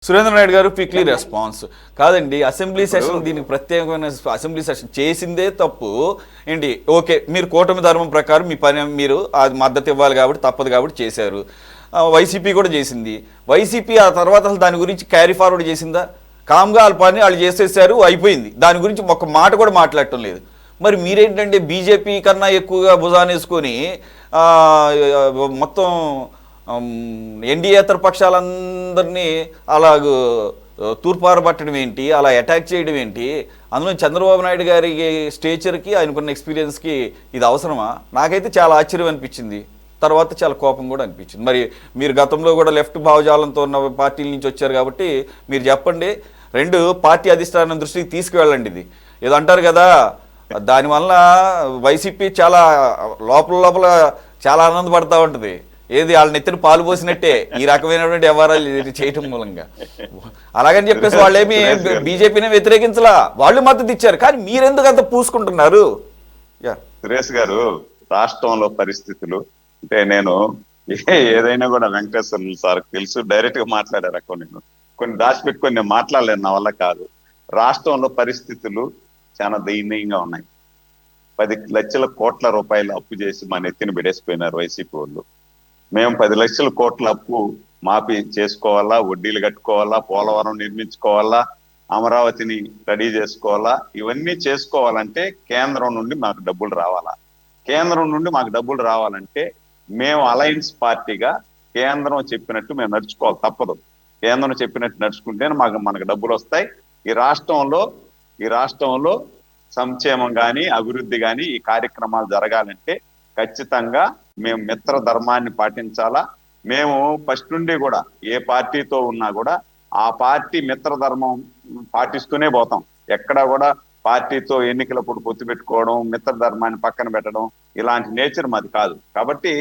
సురేంద్ర నాయుడు గారు quickly response కాదండి. Assembly session దీనికి ప్రత్యేకమైన అసెంబ్లీ సెషన్ చేసిందే తప్పు ఏంటి? ఓకే, మీరు కూటమి ధర్మం ప్రకారం మీ పని మీరు అది మద్దతు ఇవ్వాలి కాబట్టి తప్పదు కాబట్టి చేశారు. వైసీపీ కూడా చేసింది. వైసీపీ ఆ తర్వాత అసలు దాని గురించి క్యారీ ఫార్వర్డ్ చేసిందా? కామ్గా వాళ్ళ పని వాళ్ళు చేసేసారు, అయిపోయింది. దాని గురించి ఒక మాట కూడా మాట్లాడటం లేదు. మరి మీరేంటంటే బీజేపీ కన్నా ఎక్కువగా భుజానేసుకొని మొత్తం ఎన్డీఏతర పక్షాలందరినీ అలాగ తూర్పారబట్టడం ఏంటి, అలా అటాక్ చేయడం ఏంటి? అందులో చంద్రబాబు నాయుడు గారి స్టేచర్కి ఆయనకున్న ఎక్స్పీరియన్స్కి ఇది అవసరమా? నాకైతే చాలా ఆశ్చర్యం అనిపించింది. తర్వాత చాలా కోపం కూడా అనిపించింది. మరి మీరు గతంలో కూడా లెఫ్ట్ భావజాలంతో ఉన్న పార్టీల నుంచి వచ్చారు కాబట్టి మీరు చెప్పండి. రెండు పార్టీ అధిష్టానం దృష్టికి తీసుకువెళ్ళండి. ఇది ఏదో అంటారు కదా, దానివల్ల వైసీపీ చాలా లోపల చాలా ఆనందపడతా ఉంటుంది. ఏది వాళ్ళ నెత్తిన పాలు పోసినట్టే ఈ రకమైనటువంటి వ్యవహారాలు చేయటం మూలంగా. అలాగని చెప్పేసి వాళ్ళేమి బీజేపీని వ్యతిరేకించలా, వాళ్ళు మద్దతు ఇచ్చారు. కానీ మీరెందుకు అంత పూసుకుంటున్నారు? సురేష్ గారు, రాష్ట్రంలో పరిస్థితులు అంటే నేను ఏదైనా కూడా వెంకటేశ్వర సార్ తెలుసు, డైరెక్ట్ గా మాట్లాడారు. కొన్ని దాచిపెట్టుకొని నేను మాట్లాడలేను, నా వల్ల కాదు. రాష్ట్రంలో పరిస్థితులు చాలా దయనీయంగా ఉన్నాయి. 10 లక్షల కోట్ల రూపాయలు అప్పు చేసి మా నెత్తిని బిడేసిపోయినారు వైసీపీ వాళ్ళు. మేము 10 లక్షల కోట్ల అప్పు మాఫీ చేసుకోవాలా, వడ్డీలు కట్టుకోవాలా, పోలవరం నిర్మించుకోవాలా, అమరావతిని రెడీ చేసుకోవాలా. ఇవన్నీ చేసుకోవాలంటే కేంద్రం నుండి మాకు డబ్బులు రావాలా. కేంద్రం నుండి మాకు డబ్బులు రావాలంటే మేము అలయన్స్ పార్టీగా కేంద్రం చెప్పినట్టు మేము నడుచుకోవాలి, తప్పదు. కేంద్రం చెప్పినట్టు నడుచుకుంటే మనకు డబ్బులు వస్తాయి. ఈ రాష్ట్రంలో సంక్షేమం కానీ అభివృద్ధి కానీ ఈ కార్యక్రమాలు జరగాలంటే ఖచ్చితంగా మేము మిత్ర ధర్మాన్ని పాటించాలా. మేము ఫస్ట్ నుండి కూడా ఏ పార్టీతో ఉన్నా కూడా ఆ పార్టీ మిత్ర ధర్మం పాటిస్తూనే పోతాం. ఎక్కడా కూడా పార్టీతో ఎన్నికలప్పుడు పొత్తు పెట్టుకోవడం, మిత్ర ధర్మాన్ని పక్కన పెట్టడం ఇలాంటి నేచర్ మాది కాదు. కాబట్టి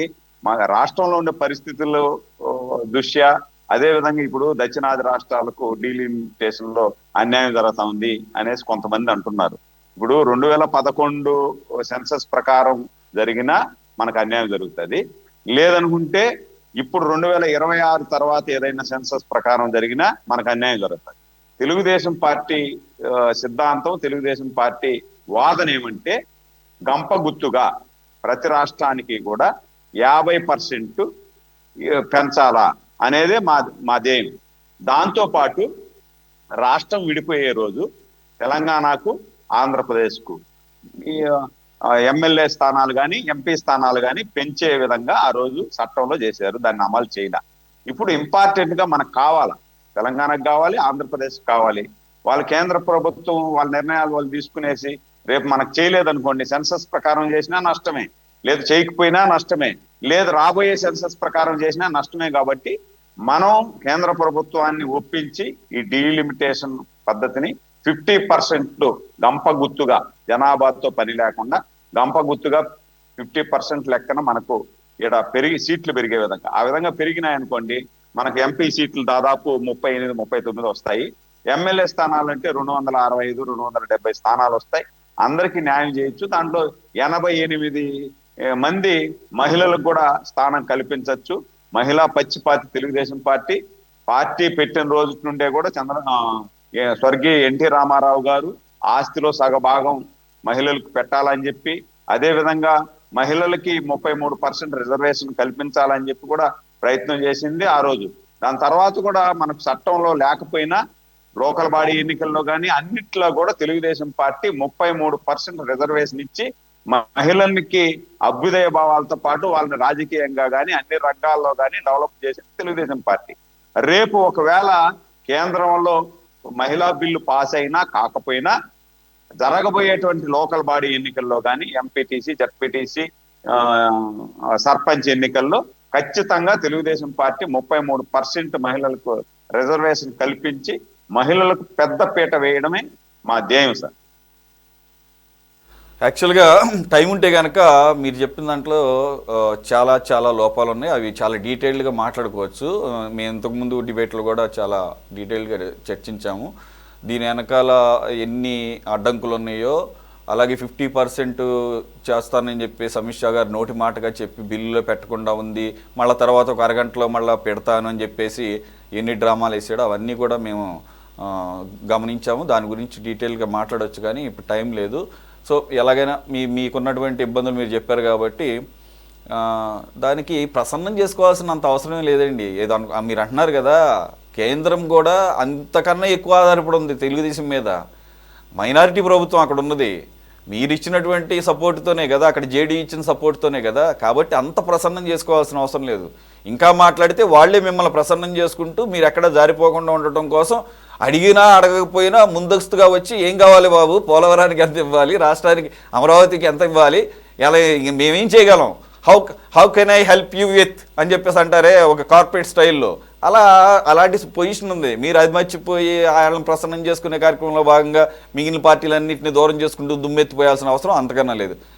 మా రాష్ట్రంలో ఉండే పరిస్థితుల్లో దృష్ట్యా, అదే విధంగా ఇప్పుడు దక్షిణాది రాష్ట్రాలకు డీలిమిటేషన్ లో అన్యాయం జరుగుతా ఉంది అనేసి కొంతమంది అంటున్నారు. ఇప్పుడు 2011 సెన్సస్ ప్రకారం జరిగినా మనకు అన్యాయం జరుగుతుంది. లేదనుకుంటే ఇప్పుడు 2026 తర్వాత ఏదైనా సెన్సస్ ప్రకారం జరిగినా మనకు అన్యాయం జరుగుతుంది. తెలుగుదేశం పార్టీ సిద్ధాంతం, తెలుగుదేశం పార్టీ వాదన ఏమంటే గంప గుర్తుగా ప్రతి రాష్ట్రానికి కూడా 50% పెంచాలా అనేదే మా ధ్యేయం. దాంతో పాటు రాష్ట్రం విడిపోయే రోజు తెలంగాణకు, ఆంధ్రప్రదేశ్కు ఎమ్మెల్యే స్థానాలు కానీ ఎంపీ స్థానాలు కానీ పెంచే విధంగా ఆ రోజు చట్టంలో చేశారు. దాన్ని అమలు చేయలే. ఇప్పుడు ఇంపార్టెంట్ గా మనకు కావాలా, తెలంగాణకు కావాలి, ఆంధ్రప్రదేశ్కి కావాలి. వాళ్ళ కేంద్ర ప్రభుత్వం వాళ్ళ నిర్ణయాలు వాళ్ళు తీసుకునేసి రేపు మనకు చేయలేదనుకోండి, సెన్సస్ ప్రకారం చేసినా నష్టమే, లేదు చేయకపోయినా నష్టమే, లేదు రాబోయే సెన్సస్ ప్రకారం చేసినా నష్టమే. కాబట్టి మనం కేంద్ర ప్రభుత్వాన్ని ఒప్పించి ఈ డీలిమిటేషన్ పద్ధతిని 50% గంప గుర్తుగా, జనాభాతో పని లేకుండా గంప గుర్తుగా 50% లెక్కన మనకు ఇక్కడ సీట్లు పెరిగే విధంగా, ఆ విధంగా పెరిగినాయనుకోండి మనకు ఎంపీ సీట్లు దాదాపు 38, 39 వస్తాయి. ఎమ్మెల్యే స్థానాలు అంటే 265, 270 స్థానాలు వస్తాయి. అందరికీ న్యాయం చేయొచ్చు. దాంట్లో 88 మంది మహిళలకు కూడా స్థానం కల్పించవచ్చు. మహిళా పచ్చిపాతి తెలుగుదేశం పార్టీ పెట్టిన రోజు నుండే కూడా స్వర్గీయ ఎన్టీ రామారావు గారు ఆస్తిలో సగభాగం మహిళలకు పెట్టాలని చెప్పి, అదే విధంగా మహిళలకి 33% రిజర్వేషన్ కల్పించాలని చెప్పి కూడా ప్రయత్నం చేసింది ఆ రోజు. దాని తర్వాత కూడా మనకు చట్టంలో లేకపోయినా లోకల్ బాడీ ఎన్నికల్లో కానీ అన్నిట్లో కూడా తెలుగుదేశం పార్టీ 33% రిజర్వేషన్ ఇచ్చి మహిళలకి అభ్యుదయ భావాలతో పాటు వాళ్ళని రాజకీయంగా కానీ అన్ని రంగాల్లో కానీ డెవలప్ చేసింది తెలుగుదేశం పార్టీ. రేపు ఒకవేళ కేంద్రంలో మహిళా బిల్లు పాస్ అయినా కాకపోయినా జరగబోయేటువంటి లోకల్ బాడీ ఎన్నికల్లో కానీ ఎంపీటీసీ, జడ్పీటీసీ, సర్పంచ్ ఎన్నికల్లో ఖచ్చితంగా తెలుగుదేశం పార్టీ 33% మహిళలకు రిజర్వేషన్ కల్పించి మహిళలకు పెద్ద పీట వేయడమే మా ధ్యేయం సార్. యాక్చువల్గా టైం ఉంటే కనుక మీరు చెప్పిన దాంట్లో చాలా చాలా లోపాలు ఉన్నాయి. అవి చాలా డీటెయిల్డ్గా మాట్లాడుకోవచ్చు. మేము ఇంతకుముందు డిబేట్లో కూడా చాలా డీటెయిల్గా చర్చించాము. దీని వెనకాల ఎన్ని అడ్డంకులు ఉన్నాయో అలాగే 50% చేస్తానని చెప్పి అమిత్ షా గారు నోటి మాటగా చెప్పి బిల్లులో పెట్టకుండా ఉంది, మళ్ళీ తర్వాత ఒక అరగంటలో మళ్ళీ పెడతాను అని చెప్పేసి ఎన్ని డ్రామాలు వేసాడో అవన్నీ కూడా మేము గమనించాము. దాని గురించి డీటెయిల్గా మాట్లాడవచ్చు, కానీ ఇప్పుడు టైం లేదు. సో ఎలాగైనా మీకున్నటువంటి ఇబ్బందులు మీరు చెప్పారు కాబట్టి దానికి ప్రసన్నం చేసుకోవాల్సినంత అవసరమే లేదండి. ఏదో మీరు అంటున్నారు కదా, కేంద్రం కూడా అంతకన్నా ఎక్కువ ఆధారపడి ఉంది తెలుగుదేశం మీద. మైనారిటీ ప్రభుత్వం అక్కడ ఉన్నది, మీరు ఇచ్చినటువంటి సపోర్ట్తోనే కదా, అక్కడ జేడీ ఇచ్చిన సపోర్ట్తోనే కదా. కాబట్టి అంత ప్రసన్నం చేసుకోవాల్సిన అవసరం లేదు. ఇంకా మాట్లాడితే వాళ్ళే మిమ్మల్ని ప్రసన్నం చేసుకుంటూ మీరు ఎక్కడ జారిపోకుండా ఉండటం కోసం అడిగినా అడగకపోయినా ముందస్తుగా వచ్చి ఏం కావాలి బాబు, పోలవరానికి ఎంత ఇవ్వాలి, రాష్ట్రానికి అమరావతికి ఎంత ఇవ్వాలి, ఎలా మేమేం చేయగలం, how can I help you with అని చెప్పేసి అంటారే ఒక కార్పొరేట్ స్టైల్లో. అలాంటి పొజిషన్ ఉంది. మీరు అది మర్చిపోయి ఆయనను ప్రసన్నం చేసుకునే కార్యక్రమంలో భాగంగా మిగిలిన పార్టీలన్నింటినీ దూరం చేసుకుంటూ దుమ్మెత్తిపోయాల్సిన అవసరం అంతకన్నా లేదు.